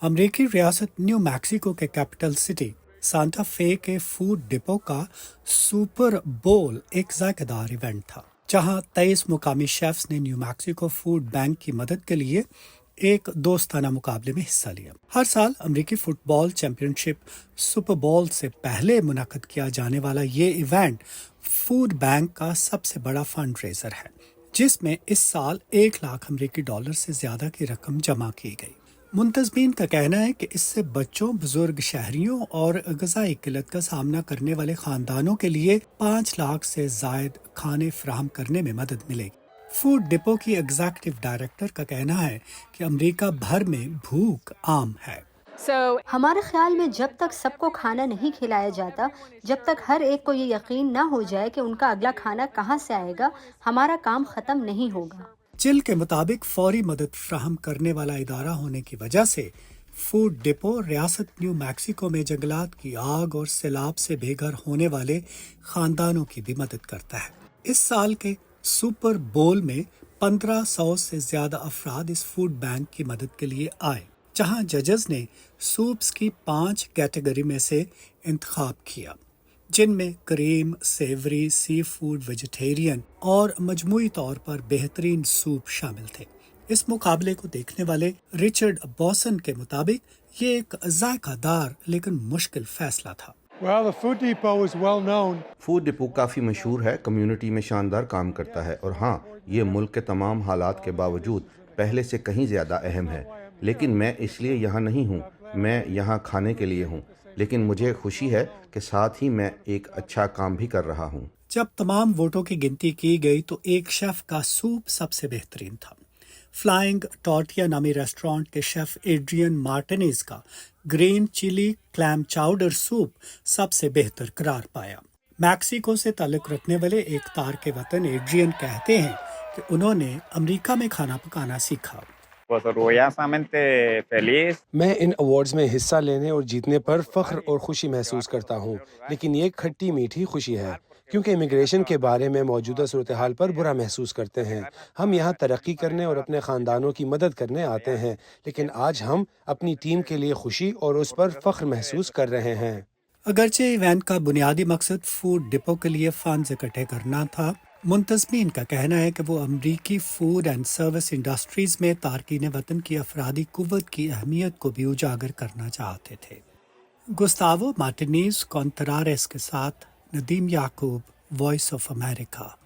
अमरीकी रियासत new Mexico के कैपिटल सिटी सांता फे के फूड डिपो का सुपर बोल एक जायकेदार इवेंट था, जहां 23 मुकामी शेफ्स ने न्यू मैक्सिको फूड बैंक की मदद के लिए एक दोस्ताना मुकाबले में हिस्सा लिया। हर साल अमरीकी फुटबॉल चैंपियनशिप सुपर बोल से पहले मुनक्कद किया जाने वाला ये इवेंट फूड बैंक का सबसे बड़ा फंड रेजर है, जिसमें इस साल 1 लाख अमरीकी डॉलर से ज्यादा की रकम जमा की गई। मुंतजमीन का कहना है कि इससे बच्चों, बुजुर्ग शहरियों और ग़िज़ाई किल्लत का सामना करने वाले खानदानों के लिए 5 लाख से जायद खाने फराहम करने में मदद मिलेगी। फूड डिपो की एग्जीक्यूटिव डायरेक्टर का कहना है कि अमेरिका भर में भूख आम है। हमारे ख्याल में जब तक सबको खाना नहीं खिलाया जाता, जब तक हर एक को ये यकीन ना हो जाए कि उनका अगला खाना कहाँ से आएगा, हमारा काम खत्म नहीं होगा। चिल के मुताबिक फौरी मदद फ्राहम करने वाला इदारा होने की वजह से फूड डिपो रियासत न्यू मैक्सिको में जंगलात की आग और सैलाब से बेघर होने वाले खानदानों की भी मदद करता है। इस साल के सुपर बोल में 1500 से ज्यादा अफराद इस फूड बैंक की मदद के लिए आए, जहां जजेस ने सूप्स की 5 कैटेगरी में से इंतखाब किया, जिनमें cream, Sewri, sea food, vegetarian और मजमूई तौर पर बेहतरीन सूप शामिल थे। इस मुकाबले को देखने वाले रिचर्ड बॉसन के मुताबिक ये एक जायकादार लेकिन मुश्किल फैसला था। फूड डिपो काफ़ी मशहूर है, कम्युनिटी में शानदार काम करता है और हाँ, ये मुल्क के तमाम हालात के बावजूद पहले से कहीं ज़्यादा अहम है। लेकिन मैं इसलिए यहाँ नहीं हूँ, मैं यहाँ खाने के लिए हूँ, लेकिन मुझे खुशी है कि साथ ही मैं एक अच्छा काम भी कर रहा हूँ। जब तमाम वोटों की गिनती की गई तो एक शेफ का सूप सबसे बेहतरीन था। फ्लाइंग टॉर्टिया नामी रेस्टोरेंट के शेफ एड्रियन मार्टिनेज का green chili clam chowder soup सबसे बेहतर करार पाया। मैक्सिको से ताल्लुक रखने वाले एक तार के वतन एड्रियन कहते हैं कि उन्होंने अमेरिका में खाना पकाना सीखा। मैं इन अवार्ड्स में हिस्सा लेने और जीतने पर फख्र और खुशी महसूस करता हूँ, लेकिन ये खट्टी मीठी खुशी है क्योंकि इमिग्रेशन के बारे में मौजूदा सूरत हाल पर बुरा महसूस करते हैं। हम यहाँ तरक्की करने और अपने ख़ानदानों की मदद करने आते हैं, लेकिन आज हम अपनी टीम के लिए खुशी और उस पर फख्र महसूस कर रहे हैं। अगरचे इवेंट का बुनियादी मकसद फूड डिपो के लिए फंड्स इकट्ठे करना था, मुंतजमीन का कहना है कि वो अमरीकी फूड एंड सर्विस इंडस्ट्रीज में तारकीन वतन की अफरादी कुव्वत की अहमियत को भी उजागर करना चाहते थे। गुस्तावो मार्टिनेज कॉन्ट्रारेस के साथ नदीम याकूब, वॉइस ऑफ अमेरिका।